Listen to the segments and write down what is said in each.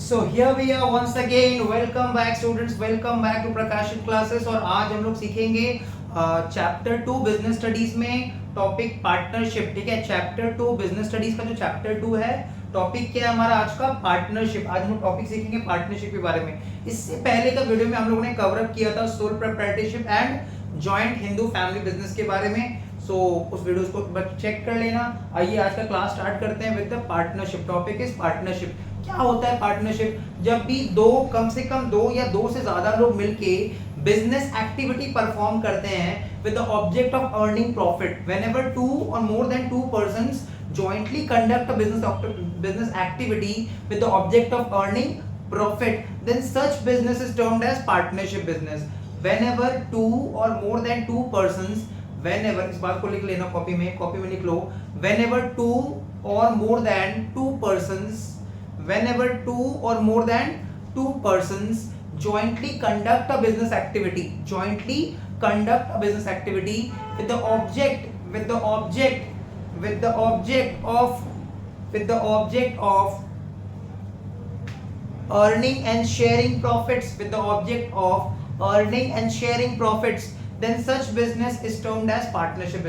So here we are once again. Welcome back students. Welcome back to प्रकाशित classes. और आज हम लोग सीखेंगे चैप्टर 2 बिजनेस स्टडीज में टॉपिक पार्टनरशिप. ठीक है, चैप्टर 2 बिजनेस स्टडीज का जो चैप्टर 2 है, टॉपिक क्या है हमारा आज का? पार्टनरशिप. आज हम टॉपिक सीखेंगे पार्टनरशिप के बारे में. इससे पहले का वीडियो में हम लोगों ने कवर अप किया था sole proprietorship and joint Hindu family business के बारे में. सो उस वीडियोस को चेक कर लेना. आइए आज का क्लास स्टार्ट करते हैं with the partnership. Topic is partnership. क्या होता है पार्टनरशिप? जब भी कम से कम दो या दो से ज्यादा लोग मिलके बिजनेस एक्टिविटी परफॉर्म करते हैं with the object of earning profit. Whenever two or more than two persons jointly conduct a business activity with the object of earning profit, then such business is termed as partnership business. Whenever two or more than two persons, whenever, इस बात को लिख लेना copy में लिख लो. Whenever two or more than two persons, whenever two or more than two persons jointly conduct a business activity with the object of earning and sharing profits, then such business is termed as partnership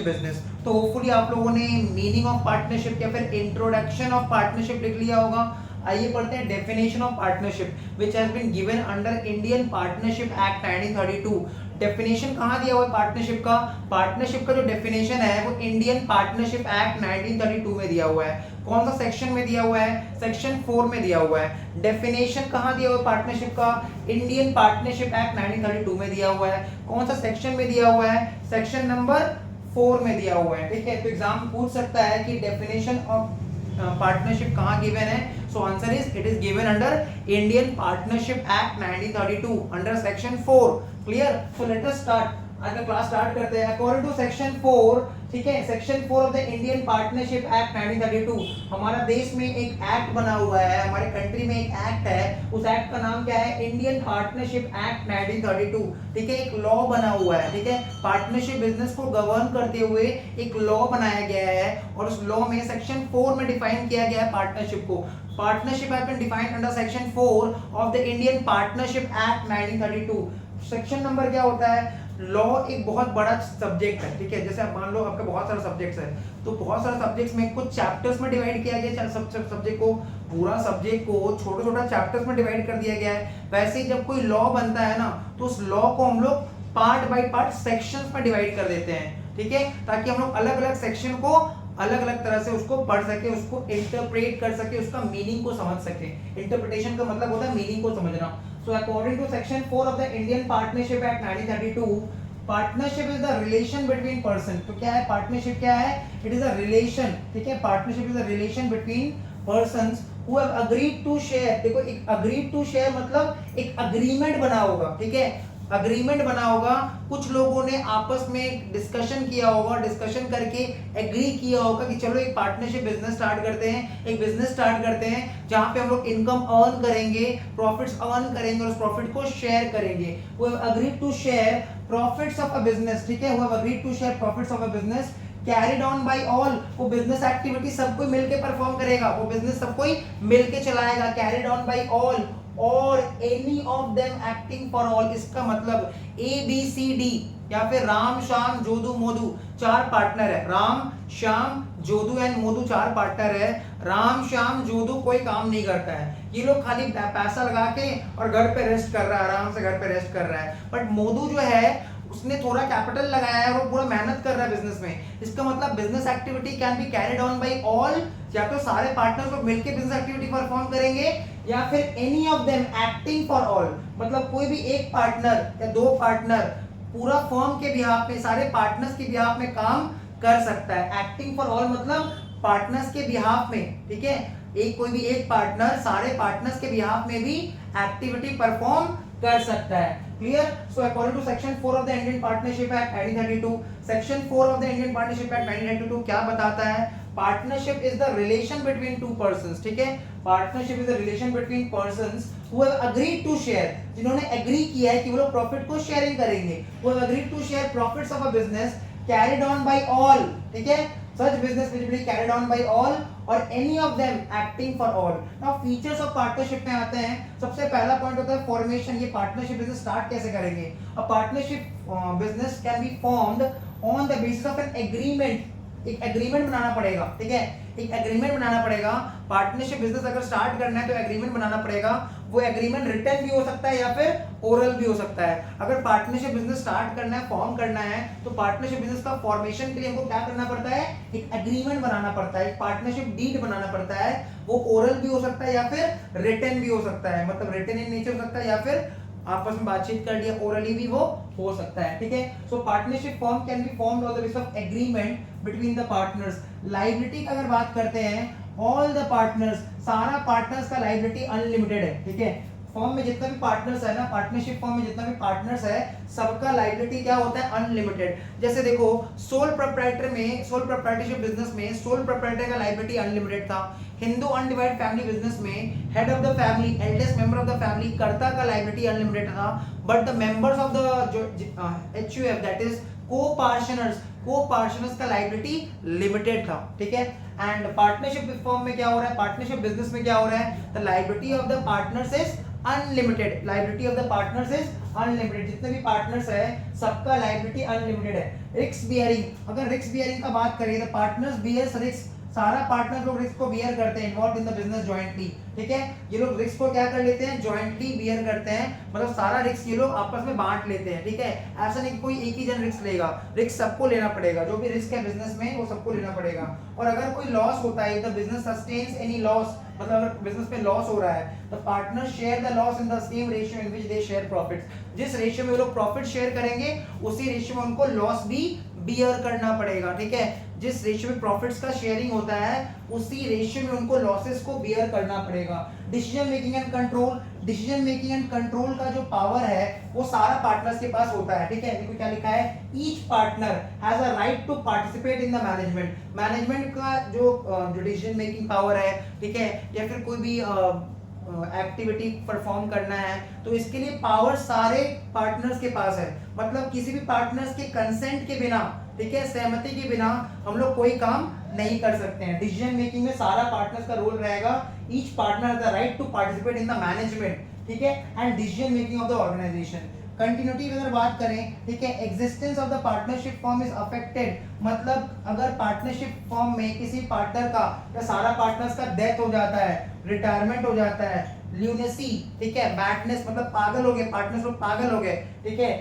business. तो hopefully आप लोगों ने meaning of partnership या फिर introduction of partnership लिख लिया होगा. आइए पढ़ते हैं definition of partnership which has been given under Indian partnership act 1932. Definition कहाँ दिया हुआ है पार्टनरशिप का? पार्टनरशिप का जो डेफिनेशन है वो इंडियन पार्टनरशिप एक्ट 1932 में दिया हुआ है. कौन सा सेक्शन में दिया हुआ है? सेक्शन 4 में दिया हुआ है. डेफिनेशन कहाँ दिया हुआ है पार्टनरशिप का? इंडियन पार्टनरशिप एक्ट 1932 में दिया हुआ है. कौन सा सेक्शन में दिया हुआ है? सेक्शन नंबर 4 में दिया हुआ है. ठीक है, तो एग्जाम पूछ सकता है कि डेफिनेशन ऑफ पार्टनरशिप कहाँ गिवन है. So answer is it is given under Indian partnership act 1932 under section 4. Clear? So let us start. आज का क्लास स्टार्ट करते हैं. अकॉर्डिंग टू सेक्शन 4, ठीक है, section 4 of the Indian partnership act 1932, हमारा देश में एक एक्ट बना हुआ है, हमारे कंट्री में एक एक्ट है. उस एक्ट का नाम क्या है? Indian partnership act 1932. ठीक है, एक लॉ बना हुआ है. ठीक है, पार्टनरशिप बिजनेस को गवर्न करते हुए एक लॉ बनाया गया है और उस लॉ में सेक्शन 4 में डिफाइन किया गया है पार्टनरशिप को. Partnership has been defined under section 4 of the Indian partnership act 1932. Section number क्या होता है? लॉ एक बहुत बड़ा सब्जेक्ट है. ठीक है, जैसे आप मान लो आपका बहुत सारा सब्जेक्ट्स है, तो बहुत सारे सब्जेक्ट्स में कुछ चैप्टर्स में डिवाइड किया गया है. सब्जेक्ट को, पूरा सब्जेक्ट को छोटे छोटे चैप्टर्स में डिवाइड कर दिया गया है. वैसे ही जब कोई लॉ बनता है ना, तो उस लॉ को हम लोग पार्ट बाय पार्ट सेक्शंस में डिवाइड कर देते हैं. ठीक है, ताकि हम लोग अलग अलग सेक्शन को अलग अलग तरह से उसको पढ़ सके, उसको इंटरप्रेट कर सके, उसका मीनिंग को समझ सके. इंटरप्रिटेशन का मतलब होता है मीनिंग को समझना. So according to section 4 of the Indian Partnership Act 1932, partnership is the relation between person. तो क्या है partnership? क्या है? It is a relation. ठीक है, partnership is a relation between persons who have agreed to share. देखो, एक agreed to share मतलब एक agreement बना होगा. ठीक है, अग्रीमेंट बना होगा. कुछ लोगों ने आपस में डिस्कशन किया होगा, डिस्कशन करके एग्री किया होगा कि चलो एक पार्टनरशिप बिजनेस स्टार्ट करते हैं, एक बिजनेस स्टार्ट करते हैं जहां पे हम लोग इनकम अर्न करेंगे, प्रॉफिट्स अर्न करेंगे और उस प्रॉफिट को शेयर करेंगे. वो agreed to share profits of a business. ठीक है, वो agreed to share profits of a business carried on by all. वो बिजनेस एक्टिविटी सब कोई मिलके परफॉर्म करेगा, वो बिजनेस सब कोई मिलके चलाएगा. कैरिड ऑन बाय ऑल और any of them acting for all. इसका मतलब ABCD या फिर राम श्याम जोधू मोदू चार पार्टनर है. राम श्याम जोधू एंड मोदू चार पार्टनर है. राम श्याम जोधू कोई काम नहीं करता है, ये लोग खाली पैसा लगा के और घर पे रेस्ट कर रहा है, आराम से घर पे रेस्ट कर रहा है. बट मोदू जो है उसने थोड़ा कैपिटल लगाया है और वो पूरा मेहनत कर रहा है बिजनेस में. इसका मतलब business activity can be carried on by all. या तो सारे पार्टनर्स लोग मिलकर बिजनेस एक्टिविटी परफॉर्म करेंगे या फिर any of them acting for all. मतलब कोई भी एक पार्टनर या दो पार्टनर पूरा फर्म के बिहाफ में, सारे पार्टनर्स के बिहाफ में काम कर सकता है. एक्टिंग फॉर ऑल मतलब पार्टनर्स के बिहाफ में. ठीक है, एक कोई भी एक पार्टनर सारे पार्टनर्स के बिहाफ में भी एक्टिविटी परफॉर्म कर सकता है. Clear? So according to section 4 of the Indian partnership act 1932, section 4 of the Indian partnership act 1932 क्या बताता है? Partnership is the relation between two persons. ठीक है, partnership is the relation between persons who have agreed to share, जिन्होंने agree किया है कि वो लोग प्रॉफिट को शेयरिंग करेंगे. Who have agreed to share profits of a business carried on by all, ठीक है, such business which will be carried on by all or any of them acting for all. Now features of partnership में आते हैं. सबसे पहला point होता है formation. ये पार्टनरशिप बिजनेस स्टार्ट कैसे करेंगे? A partnership business can be formed on the basis of an agreement. एक एग्रीमेंट बनाना पड़ेगा, ठीक है, एक एग्रीमेंट बनाना पड़ेगा. पार्टनरशिप बिजनेस अगर स्टार्ट करना है तो एग्रीमेंट बनाना पड़ेगा. वो एग्रीमेंट रिटन भी हो सकता है या फिर ओरल भी हो सकता है. अगर पार्टनरशिप बिजनेस स्टार्ट करना है, फॉर्म करना है, तो पार्टनरशिप बिजनेस का फॉर्मेशन के लिए हमको क्या करना पड़ता है? एक एग्रीमेंट बनाना पड़ता है, एक पार्टनरशिप डीड बनाना पड़ता है. वो ओरल भी हो सकता है या फिर रिटन भी हो सकता है. मतलब रिटन इन नेचर हो सकता है या फिर आपस में बातचीत कर लिया, ओरली भी वो हो सकता है, ठीक है. सो partnership form can be formed on the basis of agreement between the partners. Liability का अगर बात करते हैं, ऑल द पार्टनर्स, सारा पार्टनर्स का लायबिलिटी अनलिमिटेड है, ठीक है. फॉर्म में जितना भी पार्टनर्स है ना, पार्टनरशिप फॉर्म में जितना भी पार्टनर्स है, सबका लायबिलिटी क्या होता है? अनलिमिटेड. जैसे देखो सोल प्रोप्राइटर में, सोल प्रोप्राइटरशिप बिजनेस में सोल प्रोप्राइटर का लायबिलिटी अनलिमिटेड था. हिंदू अनडिवाइडेड फैमिली बिजनेस में head of the family, eldest member of the family, कर्ता का लायबिलिटी अनलिमिटेड था. But the members of the HUF that is copartners का liability limited था, ठीक है. एंड पार्टनरशिप फॉर्म में क्या हो रहा है? पार्टनरशिप बिजनेस में क्या हो रहा है? The liability of the partners is unlimited. Liability of the partners is unlimited. जितने भी पार्टनर्स है सबका लायबिलिटी अनलिमिटेड है. रिस्क बियरिंग, अगर रिस्क बियरिंग का बात करें तो पार्टनर्स बियर्स रिस्क. सारा पार्टनर लोग रिस्क को बियर करते हैं, involve in the business jointly, ठीक है. ये लोग रिस्क को क्या कर लेते हैं? जॉइंटली बियर करते हैं. मतलब सारा रिस्क ये लोग आपस में बांट लेते हैं, ठीक है. ऐसा नहीं कोई एक ही जन रिस्क लेगा, रिस्क सबको लेना पड़ेगा. जो भी रिस्क है बिजनेस में वो सबको लेना पड़ेगा. और अगर कोई लॉस होता है, the business sustains any loss, मतलब अगर बिजनेस में लॉस हो रहा है, the partner share the loss in the same ratio in which they share profits. जिस रेशियो में वो लोग प्रॉफिट शेयर करेंगे उसी रेशियो में उनको लॉस भी बियर करना पड़ेगा, ठीक है. जिस रेशियो में प्रॉफिट्स का शेयरिंग होता है उसी रेशियो में उनको लॉसेस को बियर करना पड़ेगा. Decision making and control, decision making and control का जो पावर है वो सारा पार्टनर्स के पास होता है, ठीक है. देखो क्या लिखा है? Each partner has a right to participate in the management. Management का जो डिसीजन मेकिंग पावर है, ठीक है, या फिर कोई भी एक्टिविटी परफॉर्म करना है तो इसके लिए पावर सारे पार्टनर्स के पास है. मतलब किसी भी पार्टनर्स के कंसेंट के बिना, ठीक है, सहमति के बिना हम लोग कोई काम नहीं कर सकते हैं. डिसीजन मेकिंग में सारा पार्टनर्स का रोल रहेगा. Each partner has the right to participate in the management, ठीक है, and decision making of the organisation. Continuity की अगर बात करें, ठीक है, existence of the partnership form is affected. मतलब अगर पार्टनरशिप फॉर्म में किसी पार्टनर का या सारा पार्टनर्स का डेथ हो जाता है, रिटायरमेंट हो जाता है, ल्यूनेसी, ठीक है, मैडनेस मतलब पागल हो गए, पार्टनर्स लोग पागल हो गए, ठीक है,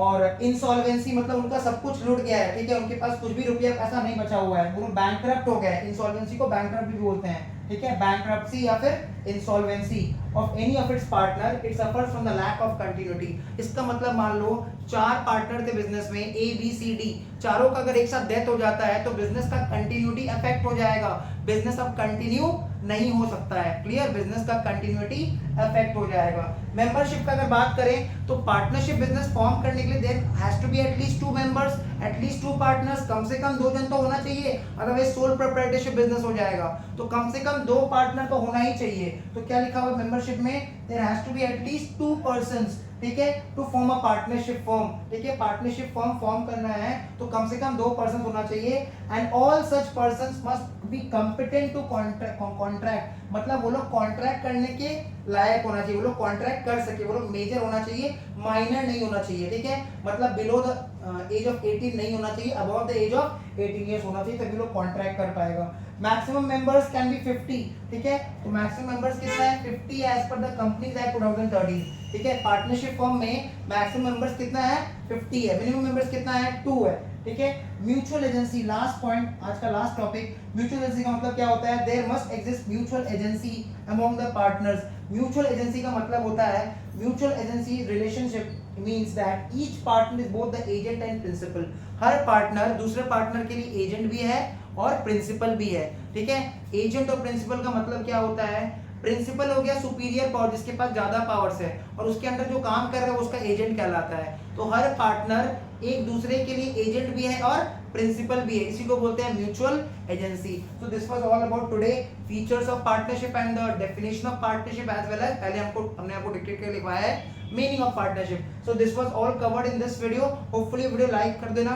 और इंसॉल्वेंसी मतलब उनका सब कुछ लूट गया है, ठीक है, उनके पास कुछ भी रुपया पैसा नहीं बचा हुआ है, वो बैंकरप्ट हो गए. इंसॉल्वेंसी को बैंकरप्ट भी बोलते हैं, ठीक है. बैंकरप्सी या फिर insolvency of any of its partner, it suffers from the lack of continuity. इसका मतलब मान लो 4 पार्टनर थे बिजनेस में, A B C D, चारों का अगर एक साथ डेथ हो जाता है तो बिजनेस का कंटिन्यूटी अफेक्ट हो जाएगा. बिजनेस अब कंटिन्यू नहीं हो सकता है, क्लियर. बिजनेस का कंटिन्यूटी अफेक्ट हो जाएगा. मेंबरशिप का अगर बात करें तो पार्टनरशिप बिजनेस फॉर्म करने के लिए there has to be at least 2 members, at least 2 partners. कम से कम 2 जन तो होना चाहिए. अदरवाइज सोल प्रोप्राइटरशिप बिजनेस हो जाएगा. तो कम से कम 2 पार्टनर तो होना ही चाहिए. तो क्या लिखा हुआ मेंबरशिप में? There has to be at least 2 persons, ठीक है, to form a partnership form, ठीक है. पार्टनरशिप फॉर्म करना है तो कम से कम 2 पर्सन होना चाहिए. And all such persons must be competent to contract. मतलब वो लोग कॉन्ट्रैक्ट करने के लायक होना चाहिए, वो लोग कॉन्ट्रैक्ट कर सके, वो लोग मेजर होना चाहिए, माइनर नहीं होना चाहिए, ठीक है. मतलब बिलो द एज ऑफ 18 नहीं होना चाहिए, above the age of 18 years होना चाहिए, तभी लोग कॉन्ट्रैक्ट कर पाएगा. मैक्सिमम मेंबर्स कैन बी 50, ठीक है. तो मैक्सिमम मेंबर्स कितना है? 50 as per the companies act 2013, ठीक है. पार्टनरशिप फॉर्म में मैक्सिमम मेंबर्स कितना है? 50 है. मिनिमम मेंबर्स कितना है? 2 है, ठीक है. म्यूचुअल एजेंसी, लास्ट पॉइंट, आज का लास्ट टॉपिक. म्यूचुअल एजेंसी का मतलब क्या होता है? There must exist mutual agency among the partners. Mutual agency का मतलब होता है, mutual agency relationship means that each partner is both the agent and principal. Her partner दूसरे पार्टनर के लिए एजेंट भी है और प्रिंसिपल भी है, ठीक है. एजेंट और प्रिंसिपल का मतलब क्या होता है? प्रिंसिपल हो गया सुपीरियर पावर, जिसके पास ज्यादा पावर्स है और उसके अंदर जो काम कर रहा है वो उसका एजेंट कहलाता है. तो हर पार्टनर एक दूसरे के लिए एजेंट भी है और प्रिंसिपल भी है, इसी को बोलते हैं mutual agency. So this was all about today, features of partnership and the definition of partnership as well as पहले हमने आपको डिक्टेट करके लिखवाया है meaning of partnership. So this was all covered in this video. Hopefully video like कर देना,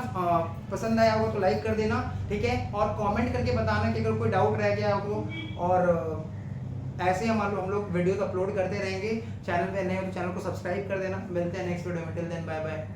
पसंद आया हो तो लाइक कर देना, ठीक है, और कमेंट करके बताना कि अगर कोई डाउट रह गया हो तो। और ऐसे हम लोग वीडियोस अपलोड करते रहेंगे। चैनल पे नए हो तो चैनल को सब्सक्राइब कर देना। मिलते हैं नेक्स्ट वीडियो में, टिल देन बाय बाय।